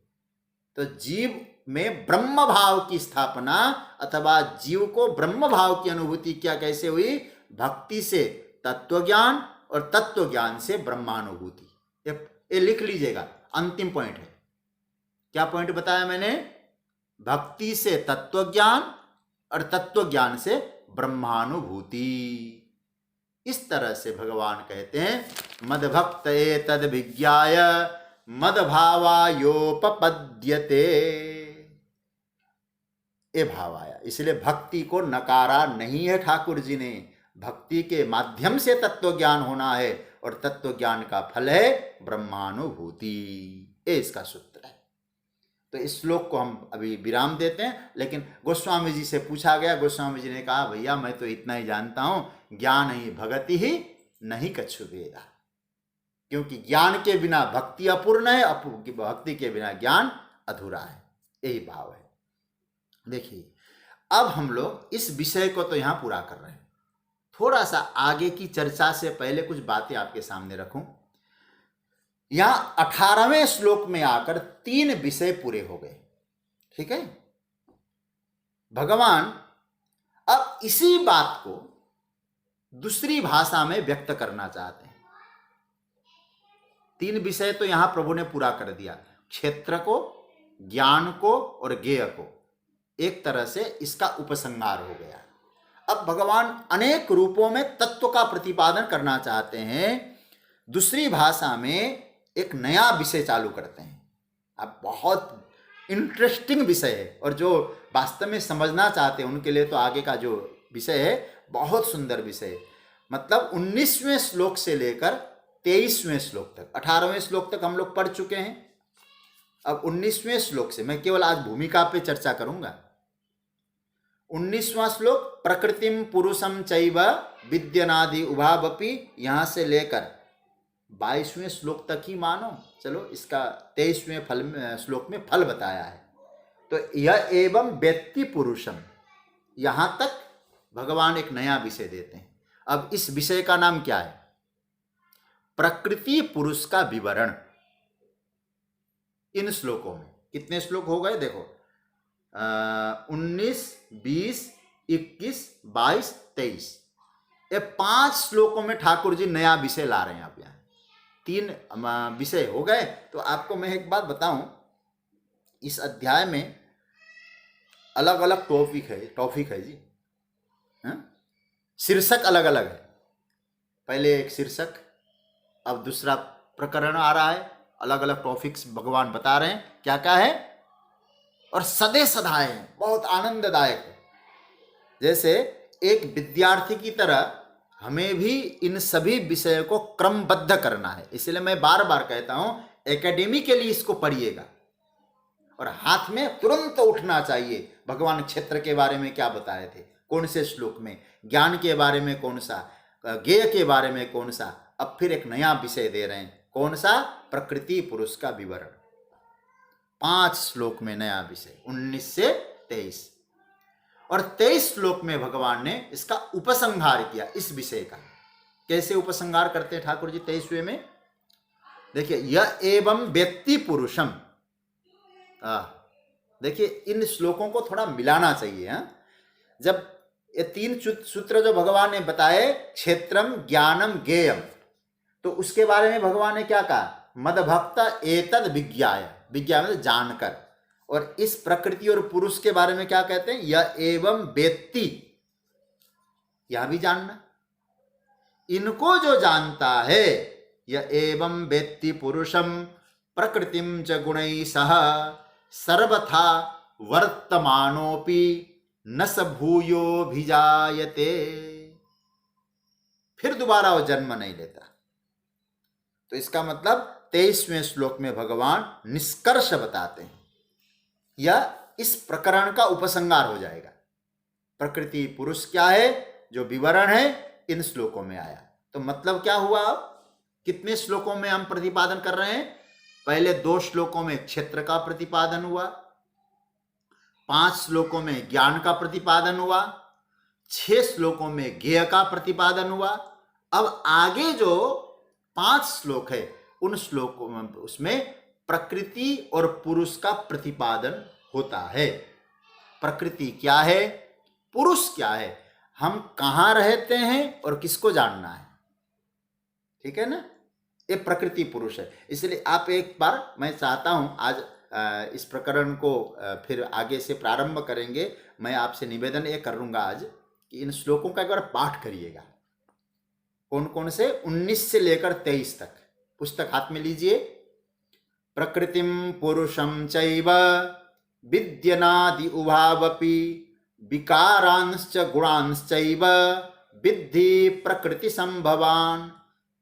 तो जीव में ब्रह्म भाव की स्थापना, अथवा जीव को ब्रह्म भाव की अनुभूति क्या कैसे हुई? भक्ति से तत्व ज्ञान, और तत्व ज्ञान से ब्रह्मानुभूति। ये लिख लीजिएगा, अंतिम पॉइंट है। क्या पॉइंट बताया मैंने? भक्ति से तत्व ज्ञान, और तत्व ज्ञान से ब्रह्मानुभूति। इस तरह से भगवान कहते हैं, मद भक्त एतद विज्ञाय मद भावायोपपद्यते। ये भाव आया, इसलिए भक्ति को नकारा नहीं है ठाकुर जी ने। भक्ति के माध्यम से तत्व ज्ञान होना है, और तत्व ज्ञान का फल है ब्रह्मानुभूति। ये इसका सूत्र है। तो इस श्लोक को हम अभी विराम देते हैं। लेकिन गोस्वामी जी से पूछा गया, गोस्वामी जी ने कहा, भैया मैं तो इतना ही जानता हूं, ज्ञान ही भगति ही नहीं कछु वेदा। क्योंकि ज्ञान के बिना भक्ति अपूर्ण है, भक्ति के बिना ज्ञान अधूरा है। यही भाव है। देखिए, अब हम लोग इस विषय को तो यहाँ पूरा कर रहे हैं। थोड़ा सा आगे की चर्चा से पहले कुछ बातें आपके सामने रखूं। यहाँ 18वें श्लोक में आकर 3 विषय पूरे हो गए। ठीक है, भगवान अब इसी बात को दूसरी भाषा में व्यक्त करना चाहते हैं। 3 विषय तो यहां प्रभु ने पूरा कर दिया, क्षेत्र को, ज्ञान को और ज्ञेय को। एक तरह से इसका उपसंहार हो गया। अब भगवान अनेक रूपों में तत्व का प्रतिपादन करना चाहते हैं। दूसरी भाषा में एक नया विषय चालू करते हैं। अब बहुत इंटरेस्टिंग विषय है, और जो वास्तव में समझना चाहते हैं उनके लिए तो आगे का जो विषय है बहुत सुंदर विषय है। मतलब 19वें श्लोक से लेकर 23वें श्लोक तक, 18वें श्लोक तक हम लोग पढ़ चुके हैं। अब 19वें श्लोक से मैं केवल आज भूमिका पे चर्चा करूंगा। 19वां श्लोक, प्रकृतिम पुरुषम चैव विद्यनादि उभावपि, यहां से लेकर 22वें श्लोक तक ही मानो चलो, इसका 23वें श्लोक में फल बताया है। तो यह एवं व्यक्ति पुरुषम, यहां तक भगवान एक नया विषय देते हैं। अब इस विषय का नाम क्या है? प्रकृति पुरुष का विवरण। इन श्लोकों में कितने श्लोक हो गए देखो, 19, 20, 21, 22, 23, ये 5 श्लोकों में ठाकुर जी नया विषय ला रहे हैं। आप यहाँ 3 विषय हो गए। तो आपको मैं एक बात बताऊं, इस अध्याय में अलग अलग टॉपिक है जी। शीर्षक अलग अलग है। पहले एक शीर्षक, अब दूसरा प्रकरण आ रहा है। अलग अलग टॉपिक्स भगवान बता रहे हैं क्या क्या है, और सदे सदाए हैं, बहुत आनंददायक है। जैसे एक विद्यार्थी की तरह हमें भी इन सभी विषयों को क्रमबद्ध करना है। इसलिए मैं बार बार कहता हूं, एकेडमी के लिए इसको पढ़िएगा और हाथ में तुरंत उठना चाहिए। भगवान क्षेत्र के बारे में क्या बताए थे, कौन से श्लोक में, ज्ञान के बारे में कौन सा, ज्ञेय के बारे में कौन सा। अब फिर एक नया विषय दे रहे हैं, कौन सा? प्रकृति पुरुष का विवरण। 5 श्लोक में नया विषय, 19 से 23, और 23 श्लोक में भगवान ने इसका उपसंहार किया इस विषय का। कैसे उपसंहार करते हैं ठाकुर जी 23वें में? देखिए, यह एवं व्यक्ति पुरुषम। देखिए, इन श्लोकों को थोड़ा मिलाना चाहिए। जब ये 3 सूत्र जो भगवान ने बताए, क्षेत्रम, ज्ञानम, ज्ञेयम, तो उसके बारे में भगवान ने क्या कहा? मदभक्त एतद विज्ञाय, विज्ञाय मतलब जानकर। और इस प्रकृति और पुरुष के बारे में क्या कहते हैं? यह एवं व्यक्ति, यह भी जानना। इनको जो जानता है, यह एवं व्यक्ति पुरुषम प्रकृतिम च गुणैः सह सर्वथा वर्तमानोपि न स भूयोऽभिजायते। फिर दोबारा वो जन्म नहीं लेता। तो इसका मतलब 23वें श्लोक में भगवान निष्कर्ष बताते हैं, यह इस प्रकरण का उपसंहार हो जाएगा। प्रकृति पुरुष क्या है, जो विवरण है, इन श्लोकों में आया। तो मतलब क्या हुआ? अब कितने श्लोकों में हम प्रतिपादन कर रहे हैं? पहले 2 श्लोकों में क्षेत्र का प्रतिपादन हुआ, 5 श्लोकों में ज्ञान का प्रतिपादन हुआ, 6 श्लोकों में ज्ञेय का प्रतिपादन हुआ। अब आगे जो 5 श्लोक है, उन श्लोकों में उसमें प्रकृति और पुरुष का प्रतिपादन होता है। प्रकृति क्या है, पुरुष क्या है, हम कहाँ रहते हैं और किसको जानना है। ठीक है ना? ये प्रकृति पुरुष है। इसलिए आप एक बार, मैं चाहता हूं आज इस प्रकरण को फिर आगे से प्रारंभ करेंगे। मैं आपसे निवेदन ये करूंगा आज कि इन श्लोकों का एक बार पाठ करिएगा। कौन कौन से? 19 से लेकर 23 तक। पुस्तक हाथ में लीजिए। प्रकृतिम पुरुषम चैव विद्यनादि उभावपि विकारांश्च गुणांश्चैव विद्धि प्रकृति संभवान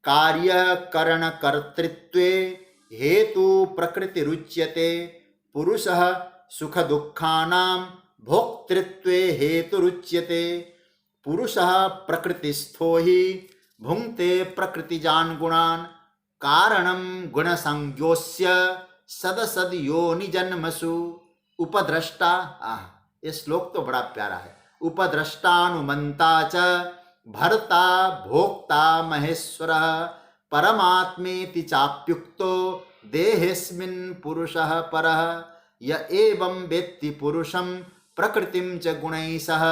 कार्य करण कर्तृत्वे हेतु प्रकृति रुच्यते पुरुषः सुख दुःखानां भोक्तृत्वे हेतु रुच्यते पुरुषः प्रकृतिस्थो हि भुंक्ते प्रकृतिजान् गुणान् कारणं गुणसंज्ञोस्य सदसद योनिजन्मसु उपद्रष्टा। ये श्लोक तो बड़ा प्यारा है। उपद्रष्टानुमंता च भर्ता भोक्ता महेश्वरः परमात्मेति चाप्युक्तो देहेस्मिन् पुरुषः परः य एवं वेत्ति पुरुषं प्रकृतिं च गुणैः सह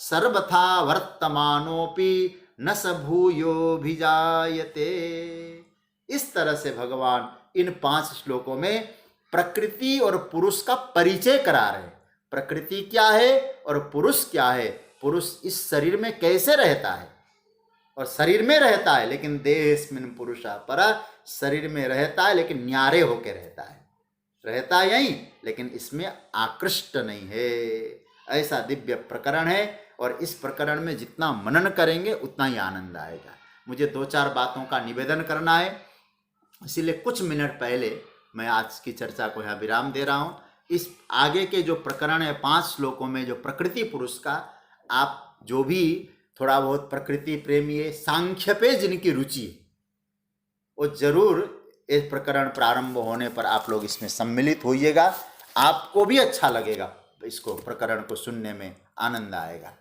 सर्वथा वर्तमानोऽपि न स भूयोऽभिजायते। इस तरह से भगवान इन 5 श्लोकों में प्रकृति और पुरुष का परिचय करा रहे हैं। प्रकृति क्या है और पुरुष क्या है, पुरुष इस शरीर में कैसे रहता है, और शरीर में रहता है लेकिन देहेस्मिन् पुरुषः परः, शरीर में रहता है लेकिन न्यारे होके रहता है यहीं, लेकिन इसमें आकृष्ट नहीं है। ऐसा दिव्य प्रकरण है, और इस प्रकरण में जितना मनन करेंगे उतना ही आनंद आएगा। मुझे 2-4 बातों का निवेदन करना है, इसीलिए कुछ मिनट पहले मैं आज की चर्चा को यहाँ विराम दे रहा हूँ। इस आगे के जो प्रकरण है 5 श्लोकों में, जो प्रकृति पुरुष का, आप जो भी थोड़ा बहुत प्रकृति प्रेमी है, सांख्य पे जिनकी रुचि है, वो जरूर इस प्रकरण प्रारंभ होने पर आप लोग इसमें सम्मिलित होइएगा। आपको भी अच्छा लगेगा, इसको प्रकरण को सुनने में आनंद आएगा।